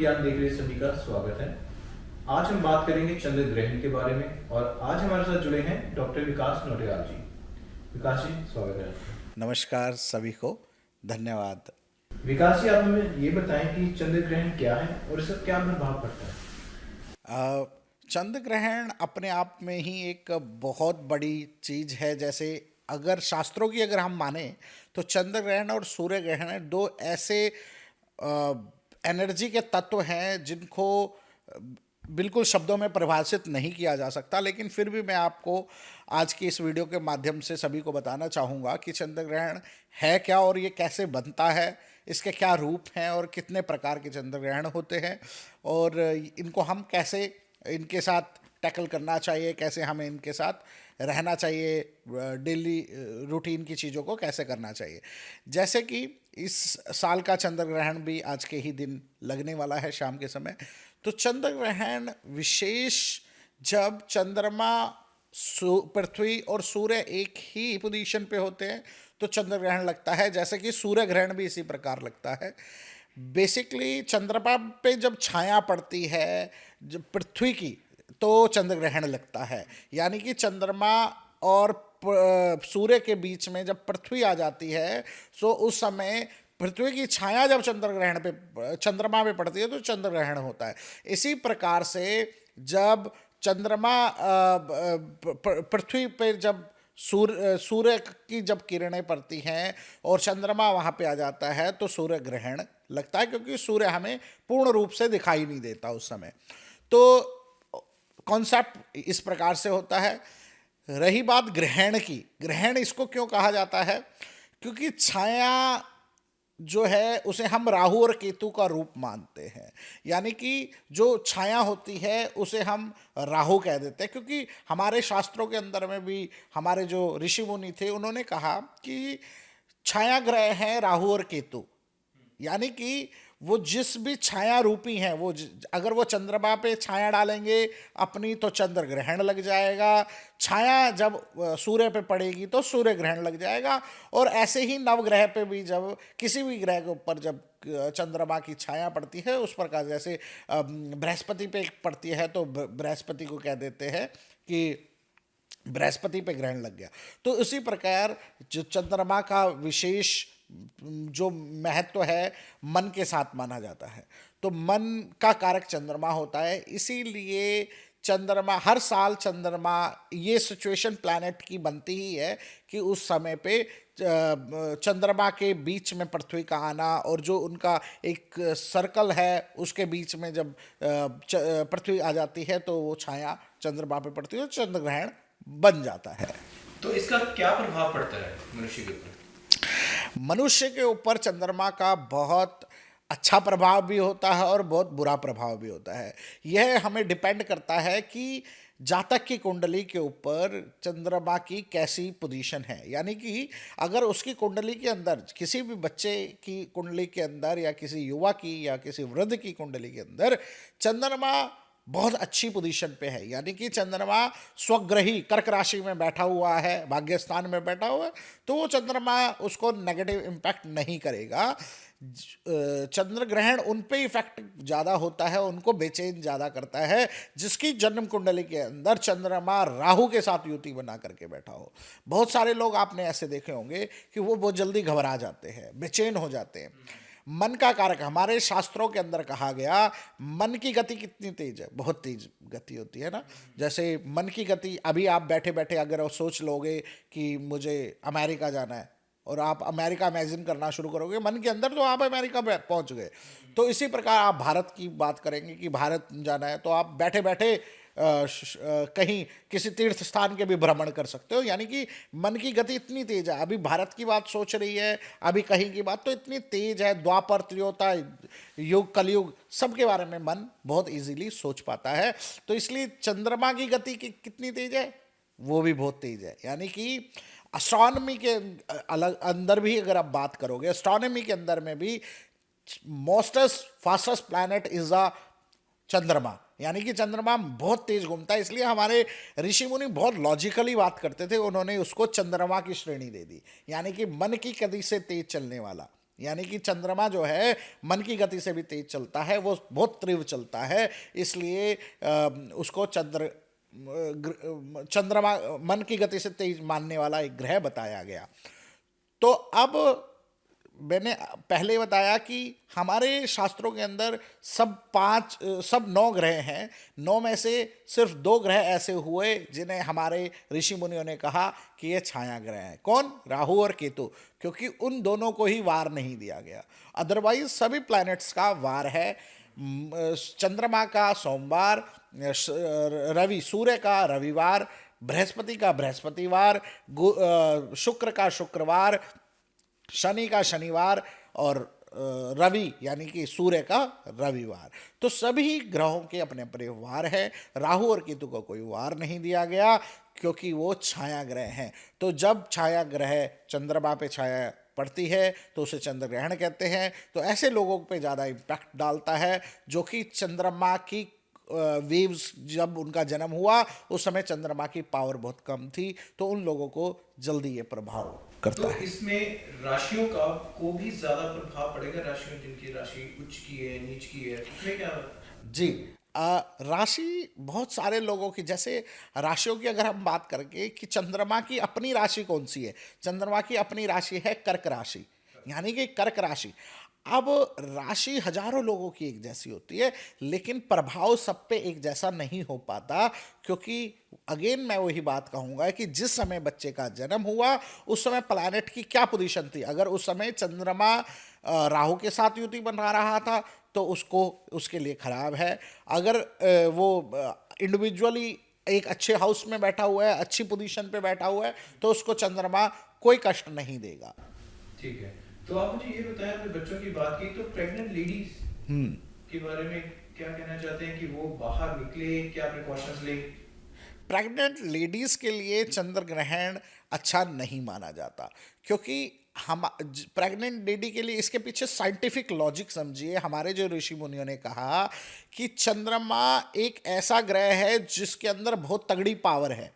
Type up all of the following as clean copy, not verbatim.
ज्ञान देख रहे सभी का स्वागत है। आज हम बात करेंगे चंद्र ग्रहण के बारे में और आज हमारे साथ जुड़े हैं डॉक्टर विकास नोटियाल जी। विकास जी, स्वागत है आपका। नमस्कार सभी को, धन्यवाद। विकास जी, आप हमें ये बताएं कि चंद्र ग्रहण क्या है और इसका क्या प्रभाव पड़ता है। चंद्र ग्रहण अपने आप में ही एक बहुत बड़ी चीज है। जैसे अगर शास्त्रों की अगर हम माने तो चंद्र ग्रहण और सूर्य ग्रहण दो ऐसे एनर्जी के तत्व हैं जिनको बिल्कुल शब्दों में परिभाषित नहीं किया जा सकता, लेकिन फिर भी मैं आपको आज की इस वीडियो के माध्यम से सभी को बताना चाहूँगा कि चंद्र ग्रहण है क्या और ये कैसे बनता है, इसके क्या रूप हैं और कितने प्रकार के चंद्र ग्रहण होते हैं और इनको हम कैसे इनके साथ टैकल करना चाहिए, कैसे हमें इनके साथ रहना चाहिए, डेली रूटीन की चीज़ों को कैसे करना चाहिए। जैसे कि इस साल का चंद्र ग्रहण भी आज के ही दिन लगने वाला है शाम के समय। तो चंद्र ग्रहण विशेष जब चंद्रमा पृथ्वी और सूर्य एक ही पोजीशन पे होते हैं तो चंद्र ग्रहण लगता है, जैसे कि सूर्य ग्रहण भी इसी प्रकार लगता है। बेसिकली चंद्रमा पे जब छाया पड़ती है जब पृथ्वी की तो चंद्र ग्रहण लगता है, यानी कि चंद्रमा और सूर्य के बीच में जब पृथ्वी आ जाती है तो उस समय पृथ्वी की छाया जब चंद्रमा पे पड़ती है तो चंद्र ग्रहण होता है। इसी प्रकार से जब चंद्रमा पृथ्वी पे जब सूर्य की जब किरणें पड़ती हैं और चंद्रमा वहाँ पे आ जाता है तो सूर्य ग्रहण लगता है, क्योंकि सूर्य हमें पूर्ण रूप से दिखाई नहीं देता उस समय। तो कॉन्सेप्ट इस प्रकार से होता है। रही बात ग्रहण की, ग्रहण इसको क्यों कहा जाता है, क्योंकि छाया जो है उसे हम राहु और केतु का रूप मानते हैं, यानी कि जो छाया होती है उसे हम राहु कह देते हैं, क्योंकि हमारे शास्त्रों के अंदर में भी हमारे जो ऋषि मुनि थे उन्होंने कहा कि छाया ग्रह हैं राहु और केतु, यानी कि वो जिस भी छाया रूपी हैं वो अगर वो चंद्रमा पे छाया डालेंगे अपनी तो चंद्र ग्रहण लग जाएगा, छाया जब सूर्य पे पड़ेगी तो सूर्य ग्रहण लग जाएगा। और ऐसे ही नवग्रह पे भी जब किसी भी ग्रह के ऊपर जब चंद्रमा की छाया पड़ती है उस प्रकार, जैसे बृहस्पति पे पड़ती है तो बृहस्पति को कह देते हैं कि बृहस्पति पे ग्रहण लग गया। तो उसी प्रकार जो चंद्रमा का विशेष जो महत्व है मन के साथ माना जाता है, तो मन का कारक चंद्रमा होता है। इसीलिए चंद्रमा हर साल चंद्रमा ये सिचुएशन प्लैनेट की बनती ही है कि उस समय पे चंद्रमा के बीच में पृथ्वी का आना और जो उनका एक सर्कल है उसके बीच में जब पृथ्वी आ जाती है तो वो छाया चंद्रमा पे पड़ती है, चंद्र ग्रहण बन जाता है। तो इसका क्या प्रभाव पड़ता है मनुष्य के ऊपर। मनुष्य के ऊपर चंद्रमा का बहुत अच्छा प्रभाव भी होता है और बहुत बुरा प्रभाव भी होता है। यह हमें डिपेंड करता है कि जातक की कुंडली के ऊपर चंद्रमा की कैसी पोजीशन है, यानी कि अगर उसकी कुंडली के अंदर किसी भी बच्चे की कुंडली के अंदर या किसी युवा की या किसी वृद्ध की कुंडली के अंदर चंद्रमा बहुत अच्छी पोजीशन पे है, यानी कि चंद्रमा स्वग्रही कर्क राशि में बैठा हुआ है, भाग्यस्थान में बैठा हुआ है, तो वो चंद्रमा उसको नेगेटिव इम्पैक्ट नहीं करेगा। चंद्र ग्रहण उन पे इफेक्ट ज़्यादा होता है, उनको बेचैन ज़्यादा करता है जिसकी जन्म कुंडली के अंदर चंद्रमा राहु के साथ युति बना करके बैठा हो। बहुत सारे लोग आपने ऐसे देखे होंगे कि वो बहुत जल्दी घबरा जाते हैं, बेचैन हो जाते हैं। मन का कारक हमारे शास्त्रों के अंदर कहा गया, मन की गति कितनी तेज है, बहुत तेज गति होती है ना। जैसे मन की गति, अभी आप बैठे बैठे अगर सोच लोगे कि मुझे अमेरिका जाना है और आप अमेरिका इमेजिन करना शुरू करोगे मन के अंदर तो आप अमेरिका पहुंच गए। तो इसी प्रकार आप भारत की बात करेंगे कि भारत जाना है तो आप बैठे बैठे कहीं किसी तीर्थ स्थान के भी भ्रमण कर सकते हो, यानी कि मन की गति इतनी तेज है। अभी भारत की बात सोच रही है, अभी कहीं की बात, तो इतनी तेज है। द्वापर त्रेता युग कलयुग सबके बारे में मन बहुत इजीली सोच पाता है। तो इसलिए चंद्रमा की गति कितनी तेज है, वो भी बहुत तेज है। यानी कि एस्ट्रोनॉमी के अलग अंदर भी अगर आप बात करोगे, एस्ट्रोनॉमी के अंदर में भी मोस्टेस्ट फास्टेस्ट प्लैनेट इज अ चंद्रमा, यानी कि चंद्रमा बहुत तेज घूमता है। इसलिए हमारे ऋषि मुनि बहुत लॉजिकली बात करते थे, उन्होंने उसको चंद्रमा की श्रेणी दे दी, यानी कि मन की गति से तेज चलने वाला, यानी कि चंद्रमा जो है मन की गति से भी तेज चलता है, वो बहुत तीव्र चलता है, इसलिए उसको चंद्रमा मन की गति से तेज मानने वाला एक ग्रह बताया गया। तो अब मैंने पहले बताया कि हमारे शास्त्रों के अंदर सब 9 ग्रह हैं। 9 में से सिर्फ 2 ग्रह ऐसे हुए जिन्हें हमारे ऋषि मुनियों ने कहा कि ये छाया ग्रह हैं। कौन? राहु और केतु, क्योंकि उन दोनों को ही वार नहीं दिया गया। अदरवाइज सभी प्लैनेट्स का वार है। चंद्रमा का सोमवार, सूर्य का रविवार, बृहस्पति का बृहस्पतिवार, शुक्र का शुक्रवार, शनि का शनिवार और रवि यानी कि सूर्य का रविवार। तो सभी ग्रहों के अपने अपने वार हैं। राहु और केतु को कोई वार नहीं दिया गया क्योंकि वो छाया ग्रह हैं। तो जब छाया ग्रह चंद्रमा पे छाया पड़ती है तो उसे चंद्र ग्रहण कहते हैं। तो ऐसे लोगों पे ज़्यादा इम्पैक्ट डालता है जो कि चंद्रमा की वेव्स, जब उनका जन्म हुआ उस समय चंद्रमा की पावर बहुत कम थी, तो उन लोगों को जल्दी ये प्रभाव करता तो है। इसमें राशियों का को भी ज्यादा प्रभाव पड़ेगा, राशियों जिनकी राशि उच्च की है, नीच की है, उसमें क्या? जी, राशि बहुत सारे लोगों की, जैसे राशियों की अगर हम बात करेंगे कि चंद्रमा की अपनी राशि कौन सी है, चंद्रमा की अपनी राशि है कर्क राशि, यानी कि कर्क राशि। अब राशि हजारों लोगों की एक जैसी होती है, लेकिन प्रभाव सब पे एक जैसा नहीं हो पाता, क्योंकि अगेन मैं वही बात कहूँगा कि जिस समय बच्चे का जन्म हुआ उस समय प्लैनेट की क्या पोजीशन थी। अगर उस समय चंद्रमा राहु के साथ युति बना रहा था तो उसके लिए खराब है। अगर वो इंडिविजुअली एक अच्छे हाउस में बैठा हुआ है, अच्छी पोजीशन पे बैठा हुआ है, तो उसको चंद्रमा कोई कष्ट नहीं देगा। ठीक है, तो आप मुझे ये बताएं, आपने बच्चों की बात की, तो प्रेग्नेंट लेडीज के बारे में क्या कहना चाहते हैं कि वो बाहर निकले, क्या प्रिकॉशंस ले? प्रेग्नेंट लेडीज के लिए चंद्र ग्रहण अच्छा नहीं माना जाता, क्योंकि हम प्रेग्नेंट लेडी के लिए इसके पीछे साइंटिफिक लॉजिक समझिए। हमारे जो ऋषि मुनियों ने कहा कि चंद्रमा एक ऐसा ग्रह है जिसके अंदर बहुत तगड़ी पावर है।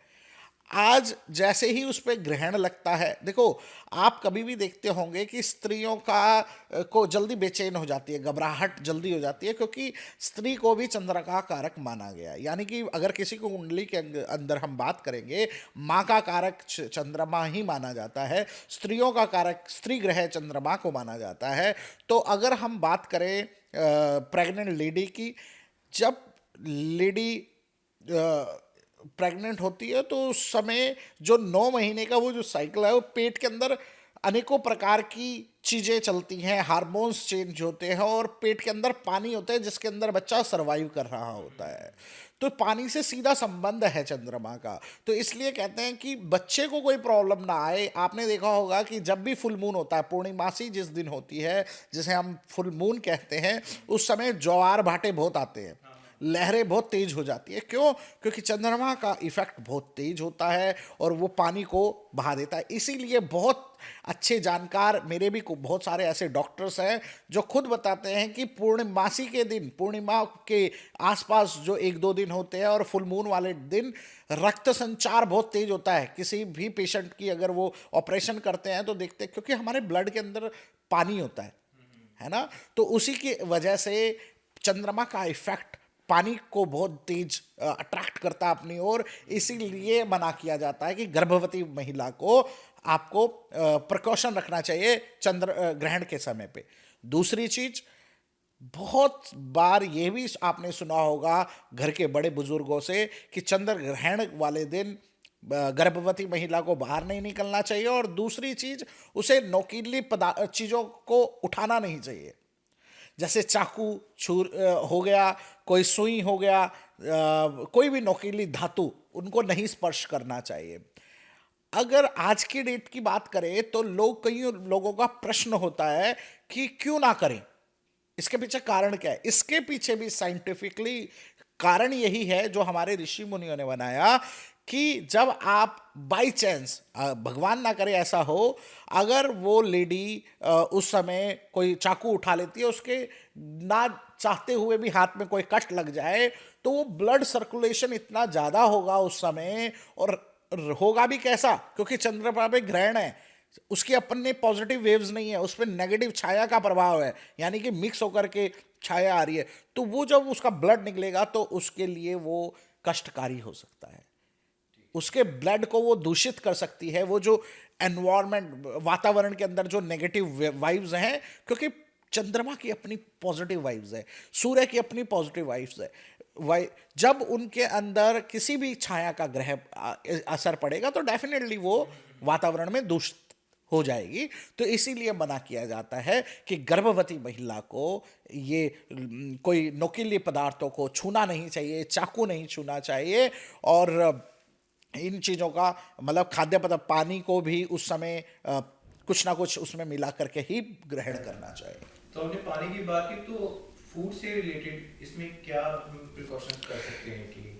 आज जैसे ही उस पर ग्रहण लगता है, देखो आप कभी भी देखते होंगे कि स्त्रियों को जल्दी बेचैन हो जाती है, घबराहट जल्दी हो जाती है, क्योंकि स्त्री को भी चंद्र का कारक माना गया है। यानी कि अगर किसी को कुंडली के अंदर हम बात करेंगे, माँ का कारक चंद्रमा ही माना जाता है, स्त्रियों का कारक स्त्री ग्रह चंद्रमा को माना जाता है। तो अगर हम बात करें प्रेग्नेंट लेडी की, जब लेडी प्रेग्नेंट होती है तो उस समय जो 9 महीने का वो जो साइकिल है, वो पेट के अंदर अनेकों प्रकार की चीज़ें चलती हैं, हार्मोन्स चेंज होते हैं और पेट के अंदर पानी होता है जिसके अंदर बच्चा सरवाइव कर रहा होता है। तो पानी से सीधा संबंध है चंद्रमा का, तो इसलिए कहते हैं कि बच्चे को कोई प्रॉब्लम ना आए। आपने देखा होगा कि जब भी फुल मून होता है, पूर्णिमासी जिस दिन होती है, जिसे हम फुल मून कहते हैं, उस समय ज्वार भाटे बहुत आते हैं, लहरें बहुत तेज हो जाती है। क्यों? क्योंकि चंद्रमा का इफेक्ट बहुत तेज होता है और वो पानी को बहा देता है। इसीलिए बहुत अच्छे जानकार, मेरे भी बहुत सारे ऐसे डॉक्टर्स हैं जो खुद बताते हैं कि पूर्णिमासी के दिन, पूर्णिमा के आसपास जो 1-2 दिन होते हैं और फुल मून वाले दिन रक्त संचार बहुत तेज होता है। किसी भी पेशेंट की अगर वो ऑपरेशन करते हैं तो देखते हैं, क्योंकि हमारे ब्लड के अंदर पानी होता है ना, तो उसी की वजह से चंद्रमा का इफेक्ट पानी को बहुत तेज अट्रैक्ट करता है अपनी ओर। इसीलिए मना किया जाता है कि गर्भवती महिला को आपको प्रिकॉशन रखना चाहिए चंद्र ग्रहण के समय पे। दूसरी चीज, बहुत बार ये भी आपने सुना होगा घर के बड़े बुजुर्गों से कि चंद्र ग्रहण वाले दिन गर्भवती महिला को बाहर नहीं निकलना चाहिए, और दूसरी चीज, उसे नोकीली चीजों को उठाना नहीं चाहिए, जैसे चाकू हो गया, कोई सुई हो गया, कोई भी नोकीली धातु, उनको नहीं स्पर्श करना चाहिए। अगर आज की डेट की बात करें तो कई लोगों का प्रश्न होता है कि क्यों ना करें, इसके पीछे कारण क्या है? इसके पीछे भी साइंटिफिकली कारण यही है जो हमारे ऋषि मुनियों ने बनाया कि जब आप बाई चांस, भगवान ना करे ऐसा हो, अगर वो लेडी उस समय कोई चाकू उठा लेती है, उसके ना चाहते हुए भी हाथ में कोई कट लग जाए, तो वो ब्लड सर्कुलेशन इतना ज़्यादा होगा उस समय, और होगा भी कैसा, क्योंकि चंद्रमा पे ग्रहण है, उसकी अपने पॉजिटिव वेव्स नहीं है, उस पर नेगेटिव छाया का प्रभाव है, यानी कि मिक्स होकर के छाया आ रही है, तो वो जब उसका ब्लड निकलेगा तो उसके लिए वो कष्टकारी हो सकता है, उसके ब्लड को वो दूषित कर सकती है, वो जो एनवायरमेंट वातावरण के अंदर जो नेगेटिव वाइब्स हैं, क्योंकि चंद्रमा की अपनी पॉजिटिव वाइब्स है, सूर्य की अपनी पॉजिटिव वाइब्स है, वाइ जब उनके अंदर किसी भी छाया का ग्रह असर पड़ेगा तो डेफिनेटली वो वातावरण में दूषित हो जाएगी। तो इसीलिए मना किया जाता है कि गर्भवती महिला को ये कोई नोकीले पदार्थों को छूना नहीं चाहिए, चाकू नहीं छूना चाहिए, और इन चीज़ों का मतलब खाद्य पदार्थ पानी को भी उस समय कुछ ना कुछ उसमें मिला करके ही ग्रहण करना चाहिए। तो हमने पानी की बात की, तो फूड से रिलेटेड इसमें क्या प्रिकॉशंस कर सकते हैं कि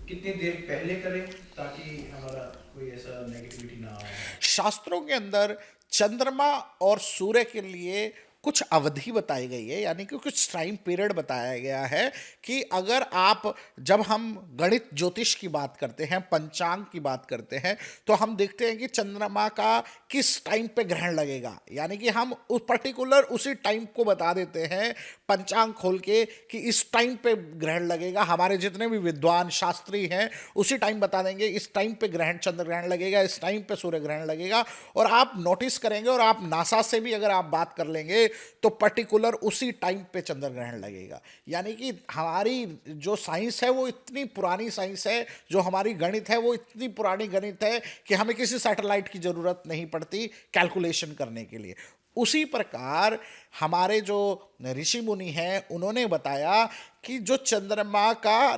कितनी देर पहले करें ताकि हमारा कोई ऐसा नेगेटिविटी ना आए? शास्त्रों के अंदर चंद्रमा और सूर्य के लिए कुछ अवधि बताई गई है, यानी कि कुछ टाइम पीरियड बताया गया है कि अगर आप, जब हम गणित ज्योतिष की बात करते हैं, पंचांग की बात करते हैं, तो हम देखते हैं कि चंद्रमा का किस टाइम पे ग्रहण लगेगा, यानी कि हम उस पर्टिकुलर उसी टाइम को बता देते हैं पंचांग खोल के कि इस टाइम पे ग्रहण लगेगा। हमारे जितने भी विद्वान शास्त्री हैं उसी टाइम बता देंगे इस टाइम पे ग्रहण, चंद्र ग्रहण लगेगा, इस टाइम पे सूर्य ग्रहण लगेगा। और आप नोटिस करेंगे, और आप नासा से भी अगर आप बात कर लेंगे तो पर्टिकुलर उसी टाइम पे चंद्र ग्रहण लगेगा। यानी कि हमारी जो साइंस है वो इतनी पुरानी साइंस है, जो हमारी गणित है वो इतनी पुरानी गणित है कि हमें किसी सैटेलाइट की जरूरत नहीं पड़ती कैलकुलेशन करने के लिए। उसी प्रकार हमारे जो ऋषि मुनि हैं उन्होंने बताया कि जो चंद्रमा का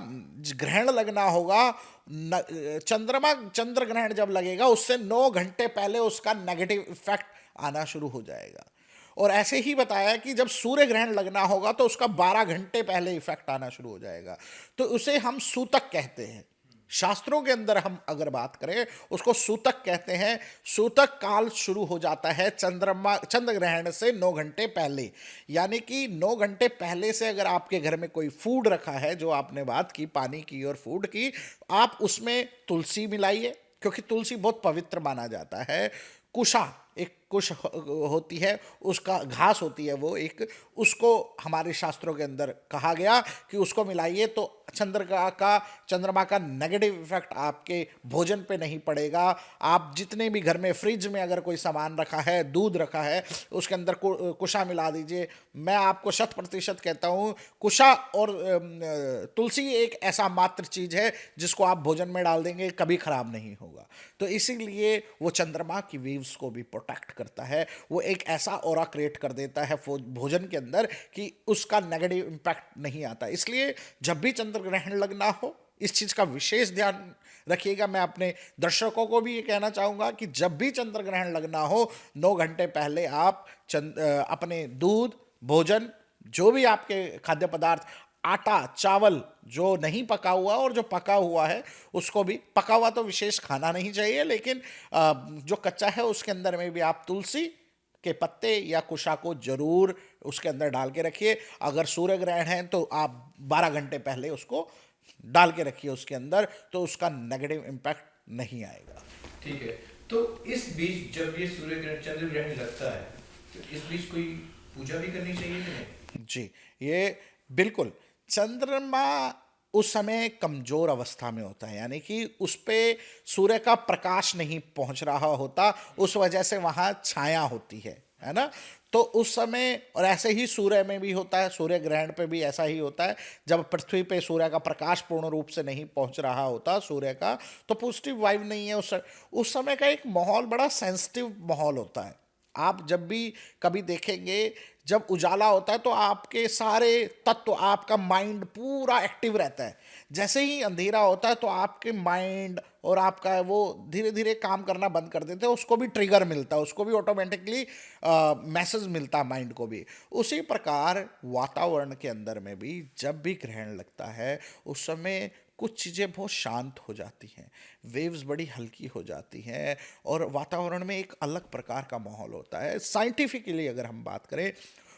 ग्रहण लगना होगा, चंद्र ग्रहण जब लगेगा उससे 9 घंटे पहले उसका नेगेटिव इफेक्ट आना शुरू हो जाएगा। और ऐसे ही बताया कि जब सूर्य ग्रहण लगना होगा तो उसका 12 घंटे पहले इफेक्ट आना शुरू हो जाएगा। तो उसे हम सूतक कहते हैं। शास्त्रों के अंदर हम अगर बात करें उसको सूतक कहते हैं। सूतक काल शुरू हो जाता है चंद्र ग्रहण से 9 घंटे पहले, यानी कि 9 घंटे पहले से अगर आपके घर में कोई फूड रखा है, जो आपने बात की पानी की और फूड की, आप उसमें तुलसी मिलाइए, क्योंकि तुलसी बहुत पवित्र माना जाता है। कुशा, एक कुश होती है, उसका घास होती है वो एक, उसको हमारे शास्त्रों के अंदर कहा गया कि उसको मिलाइए तो चंद्रमा का नेगेटिव इफेक्ट आपके भोजन पे नहीं पड़ेगा। आप जितने भी घर में फ्रिज में अगर कोई सामान रखा है, दूध रखा है, उसके अंदर कुशा मिला दीजिए। मैं आपको 100% कहता हूँ, कुशा और तुलसी एक ऐसा मात्र चीज़ है जिसको आप भोजन में डाल देंगे कभी खराब नहीं होगा। तो इसीलिए वो चंद्रमा की वेव्स को भी प्रोटेक्ट करता है, वो एक ऐसा ऑरा क्रिएट कर देता है भोजन के अंदर कि उसका नेगेटिव इम्पैक्ट नहीं आता। इसलिए जब भी चंद्र ग्रहण लगना हो इस चीज़ का विशेष ध्यान रखिएगा। मैं अपने दर्शकों को भी ये कहना चाहूँगा कि जब भी चंद्र ग्रहण लगना हो 9 घंटे पहले आप अपने दूध, भोजन, जो भी आपके खाद्य पदार्थ, आटा, चावल जो नहीं पका हुआ और जो पका हुआ है उसको भी, पका हुआ तो विशेष खाना नहीं चाहिए, लेकिन जो कच्चा है उसके अंदर में भी आप तुलसी के पत्ते या कुशा को जरूर उसके अंदर डाल के रखिए। अगर सूर्य ग्रहण है तो आप 12 घंटे पहले उसको डाल के रखिए उसके अंदर, तो उसका नेगेटिव इम्पैक्ट नहीं आएगा। ठीक है। तो इस बीच जब ये सूर्य ग्रहण, चंद्र ग्रहण लगता है, तो इस बीच कोई पूजा भी करनी चाहिए कि नहीं? जी, ये बिल्कुल, चंद्रमा उस समय कमजोर अवस्था में होता है, यानी कि उस पे सूर्य का प्रकाश नहीं पहुंच रहा होता, उस वजह से वहां छाया होती है ना। तो उस समय, और ऐसे ही सूर्य में भी होता है, सूर्य ग्रहण पे भी ऐसा ही होता है, जब पृथ्वी पे सूर्य का प्रकाश पूर्ण रूप से नहीं पहुंच रहा होता सूर्य का, तो पॉजिटिव वाइब नहीं है उस समय का एक माहौल बड़ा सेंसिटिव माहौल होता है। आप जब भी कभी देखेंगे, जब उजाला होता है तो आपके सारे तत्व, आपका माइंड पूरा एक्टिव रहता है। जैसे ही अंधेरा होता है तो आपके माइंड और आपका वो धीरे धीरे काम करना बंद कर देते हैं, उसको भी ट्रिगर मिलता है, उसको भी ऑटोमेटिकली मैसेज मिलता है माइंड को भी। उसी प्रकार वातावरण के अंदर में भी जब भी ग्रहण लगता है उस समय कुछ चीज़ें बहुत शांत हो जाती हैं, वेव्स बड़ी हल्की हो जाती हैं, और वातावरण में एक अलग प्रकार का माहौल होता है। साइंटिफिकली अगर हम बात करें,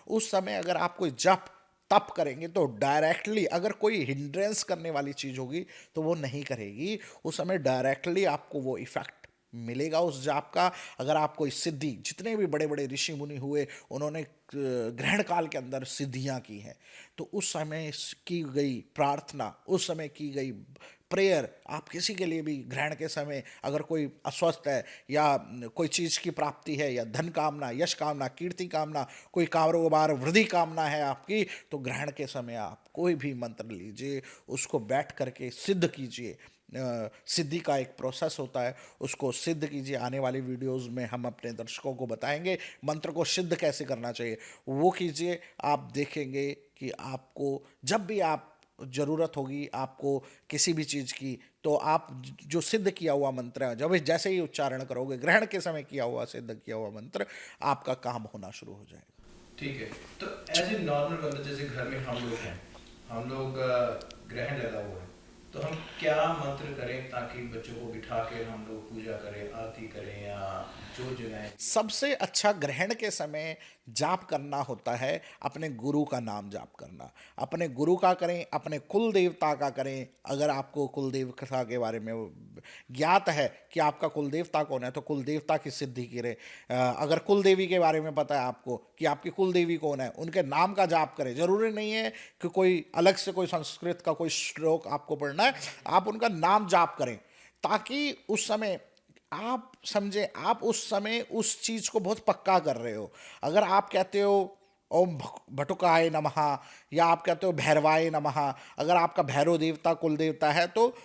उस समय अगर आप कोई जप तप करेंगे तो डायरेक्टली, अगर कोई हिंड्रेंस करने वाली चीज़ होगी तो वो नहीं करेगी, उस समय डायरेक्टली आपको वो इफ़ेक्ट मिलेगा उस जाप का। अगर आप कोई सिद्धि, जितने भी बड़े बड़े ऋषि मुनि हुए उन्होंने ग्रहण काल के अंदर सिद्धियां की हैं, तो उस समय की गई प्रार्थना, उस समय की गई प्रेयर, आप किसी के लिए भी ग्रहण के समय अगर कोई अस्वस्थ है या कोई चीज़ की प्राप्ति है या धन कामना, यश कामना, कीर्ति कामना, कोई कारोबार वृद्धि कामना है आपकी, तो ग्रहण के समय आप कोई भी मंत्र लीजिए, उसको बैठ करके सिद्ध कीजिए। सिद्धि का एक प्रोसेस होता है, उसको सिद्ध कीजिए। आने वाली वीडियोस में हम अपने दर्शकों को बताएंगे मंत्र को सिद्ध कैसे करना चाहिए, वो कीजिए। आप देखेंगे कि आपको जब भी आप ज़रूरत होगी आपको किसी भी चीज़ की, तो आप जो सिद्ध किया हुआ मंत्र है, जब जैसे ही उच्चारण करोगे, ग्रहण के समय किया हुआ सिद्ध किया हुआ मंत्र, आपका काम होना शुरू हो जाएगा। ठीक है। तो एज ए नॉर्मल बंदा, जैसे घर में हम लोग हैं, हम लोग ग्रहण लगा हुआ है, तो हम क्या मंत्र करें ताकि बच्चों को बिठा के हम लोग पूजा करें, आरती करें या जो जगाएं? सबसे अच्छा ग्रहण के समय जाप करना होता है अपने गुरु का नाम जाप करना। अपने गुरु का करें, अपने कुल देवता का करें। अगर आपको कुल देवता के बारे में ज्ञात है कि आपका कुल देवता कौन है, तो कुल देवता की सिद्धि करें। अगर कुल देवी के बारे में पता है आपको कि आपकी कुल देवी कौन है, उनके नाम का जाप करें। जरूरी नहीं है कि कोई अलग से कोई संस्कृत का कोई श्लोक आपको पढ़ना है, आप उनका नाम जाप करें, ताकि उस समय आप समझे, आप उस समय उस चीज को बहुत पक्का कर रहे हो। अगर आप कहते हो ओम भटुकाय नमः, या आप कहते हो भैरवाय नमः, अगर आपका भैरव देवता कुल देवता है, तो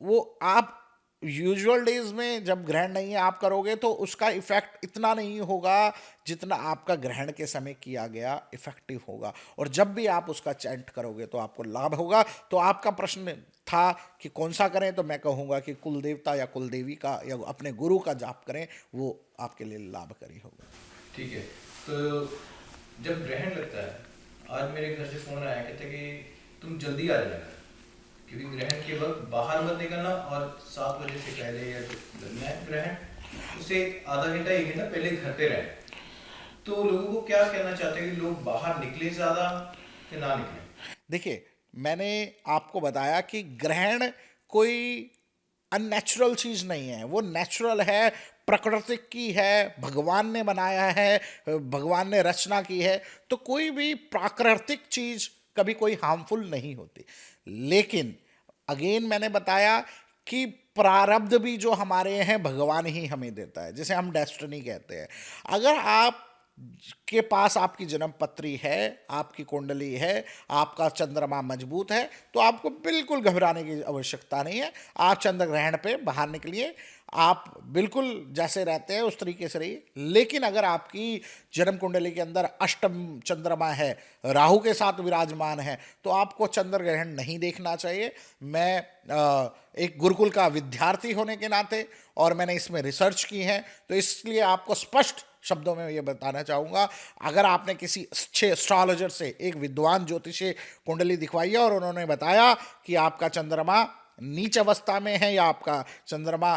वो आप यूजुअल डेज में जब ग्रहण नहीं है आप करोगे तो उसका इफेक्ट इतना नहीं होगा जितना आपका ग्रहण के समय किया गया इफेक्टिव होगा। और जब भी आप उसका चैंट करोगे तो आपको लाभ होगा। तो आपका प्रश्न था कि कौन सा करें, तो मैं कहूँगा कि कुल देवता या कुल देवी का या अपने गुरु का जाप करें, वो आपके लिए लाभकारी होगा। ठीक है। तो जब ग्रहण लगता है, आज मेरे घर से फोन आया, कहते कि तुम जल्दी आ जाना, क्योंकि ग्रहण के वक्त बाहर मत निकलना, और 7 बजे से पहले या जो लगना है ग्रहण, उसे आधा घंटा 1 घंटा पहले घर पे रहें। तो लोगों को क्या कहना चाहते हैं कि लोग बाहर निकले ज़्यादा कि ना निकले? देखिए, मैंने आपको बताया कि ग्रहण कोई अननेचुरल चीज नहीं है, वो नेचुरल है, प्राकृतिक की है, भगवान ने बनाया है, भगवान ने रचना की है। तो कोई भी प्राकृतिक चीज कभी कोई हार्मफुल नहीं होती। लेकिन अगेन मैंने बताया कि प्रारब्ध भी जो हमारे हैं भगवान ही हमें देता है, जिसे हम डेस्टिनी कहते हैं। अगर आप के पास आपकी जन्म पत्री है, आपकी कुंडली है, आपका चंद्रमा मजबूत है, तो आपको बिल्कुल घबराने की आवश्यकता नहीं है। आप चंद्र ग्रहण पे बाहर निकलिए, आप बिल्कुल जैसे रहते हैं उस तरीके से रहिए। लेकिन अगर आपकी जन्म कुंडली के अंदर अष्टम चंद्रमा है, राहु के साथ विराजमान है, तो आपको चंद्र ग्रहण नहीं देखना चाहिए। मैं एक गुरुकुल का विद्यार्थी होने के नाते और मैंने इसमें रिसर्च की है, तो इसलिए आपको स्पष्ट शब्दों में ये बताना चाहूँगा। अगर आपने किसी अच्छे एस्ट्रोलॉजर से, एक विद्वान ज्योतिषी कुंडली दिखवाई है और उन्होंने बताया कि आपका चंद्रमा नीच अवस्था में है या आपका चंद्रमा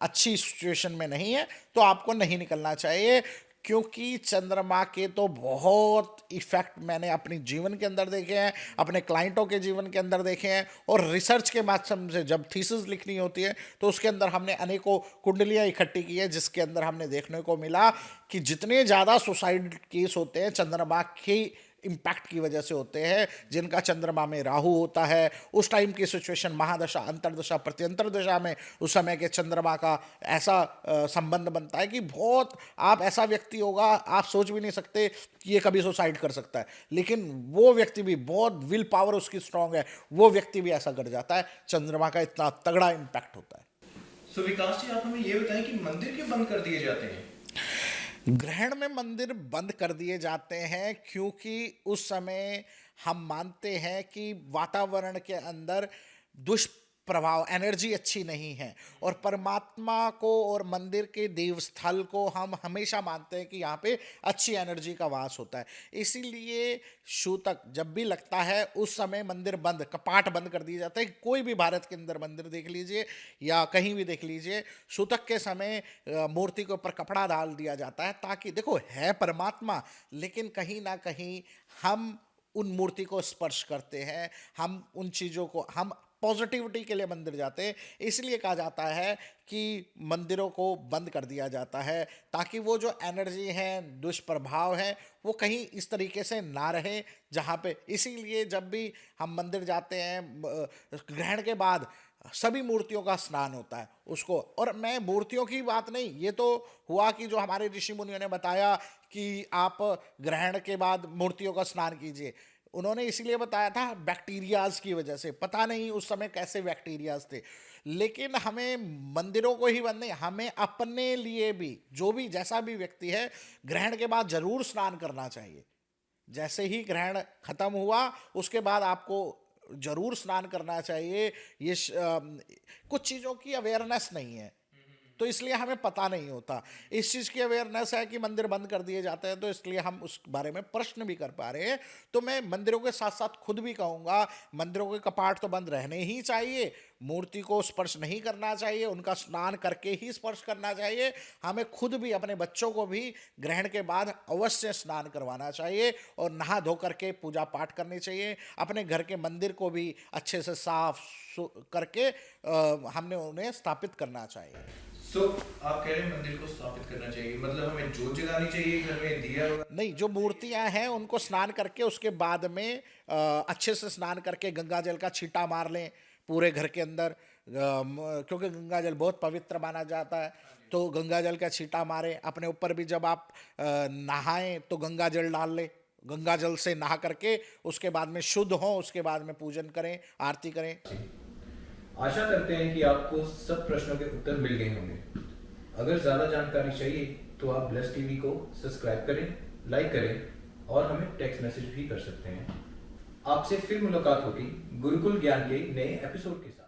अच्छी सिचुएशन में नहीं है, तो आपको नहीं निकलना चाहिए। क्योंकि चंद्रमा के तो बहुत इफेक्ट मैंने अपने जीवन के अंदर देखे हैं, अपने क्लाइंटों के जीवन के अंदर देखे हैं, और रिसर्च के माध्यम से जब थीसिस लिखनी होती है तो उसके अंदर हमने अनेकों कुंडलियां इकट्ठी की है, जिसके अंदर हमने देखने को मिला कि जितने ज़्यादा सुसाइड केस होते हैं चंद्रमा की इम्पैक्ट की वजह से होते हैं। जिनका चंद्रमा में राहु होता है, उस टाइम की सिचुएशन, महादशा, अंतरदशा, प्रत्यंतर दशा में उस समय के चंद्रमा का ऐसा संबंध बनता है कि बहुत, आप ऐसा व्यक्ति होगा आप सोच भी नहीं सकते कि ये कभी सुसाइड कर सकता है, लेकिन वो व्यक्ति भी, बहुत विल पावर उसकी स्ट्रांग है, वो व्यक्ति भी ऐसा कर जाता है। चंद्रमा का इतना तगड़ा इम्पैक्ट होता है। सो विकास जी, आप हमें ये बताएं कि मंदिर क्यों बंद कर दिए जाते हैं? ग्रहण में मंदिर बंद कर दिए जाते हैं क्योंकि उस समय हम मानते हैं कि वातावरण के अंदर दुष्प्रभाव, एनर्जी अच्छी नहीं है, और परमात्मा को और मंदिर के देवस्थल को हम हमेशा मानते हैं कि यहाँ पे अच्छी एनर्जी का वास होता है। इसीलिए सूतक जब भी लगता है उस समय मंदिर बंद, कपाट बंद कर दिए जाते हैं। कोई भी भारत के अंदर मंदिर देख लीजिए या कहीं भी देख लीजिए, सूतक के समय मूर्ति के ऊपर कपड़ा डाल दिया जाता है, ताकि देखो है परमात्मा, लेकिन कहीं ना कहीं हम उन मूर्ति को स्पर्श करते हैं, हम उन चीज़ों को, हम पॉजिटिविटी के लिए मंदिर जाते हैं। इसलिए कहा जाता है कि मंदिरों को बंद कर दिया जाता है ताकि वो जो एनर्जी है, दुष्प्रभाव है, वो कहीं इस तरीके से ना रहे जहाँ पे। इसीलिए जब भी हम मंदिर जाते हैं ग्रहण के बाद सभी मूर्तियों का स्नान होता है उसको। और मैं मूर्तियों की बात नहीं, ये तो हुआ कि जो हमारे ऋषि मुनियों ने बताया कि आप ग्रहण के बाद मूर्तियों का स्नान कीजिए, उन्होंने इसीलिए बताया था बैक्टीरियाज की वजह से। पता नहीं उस समय कैसे बैक्टीरियाज थे, लेकिन हमें मंदिरों को ही बंद नहीं, हमें अपने लिए भी, जो भी जैसा भी व्यक्ति है, ग्रहण के बाद जरूर स्नान करना चाहिए। जैसे ही ग्रहण खत्म हुआ उसके बाद आपको जरूर स्नान करना चाहिए। ये कुछ चीज़ों की अवेयरनेस नहीं है, तो इसलिए हमें पता नहीं होता। इस चीज़ की अवेयरनेस है कि मंदिर बंद कर दिए जाते हैं, तो इसलिए हम उस बारे में प्रश्न भी कर पा रहे हैं। तो मैं मंदिरों के साथ साथ खुद भी कहूँगा, मंदिरों के कपाट तो बंद रहने ही चाहिए, मूर्ति को स्पर्श नहीं करना चाहिए, उनका स्नान करके ही स्पर्श करना चाहिए। हमें खुद भी, अपने बच्चों को भी ग्रहण के बाद अवश्य स्नान करवाना चाहिए और नहा धो करके पूजा पाठ करनी चाहिए। अपने घर के मंदिर को भी अच्छे से साफ करके हमने उन्हें स्थापित करना चाहिए। आप कह रहे हैं मंदिर को स्थापित करना चाहिए, मतलब हमें जोत जलानी चाहिए घर में, दिया होगा? नहीं, जो मूर्तियां हैं उनको स्नान करके उसके बाद में अच्छे से स्नान करके गंगा जल का छींटा मार लें पूरे घर के अंदर, क्योंकि गंगा जल बहुत पवित्र माना जाता है। तो गंगा जल का छींटा मारें। अपने ऊपर भी जब आप नहाएं तो गंगा जल डाल लें, गंगा जल से नहा करके उसके बाद में शुद्ध हों, उसके बाद में पूजन करें, आरती करें। आशा करते हैं कि आपको सब प्रश्नों के उत्तर मिल गए होंगे। अगर ज्यादा जानकारी चाहिए तो आप ब्लेस टीवी को सब्सक्राइब करें, लाइक करें और हमें टेक्स्ट मैसेज भी कर सकते हैं। आपसे फिर मुलाकात होगी गुरुकुल ज्ञान के नए एपिसोड के साथ।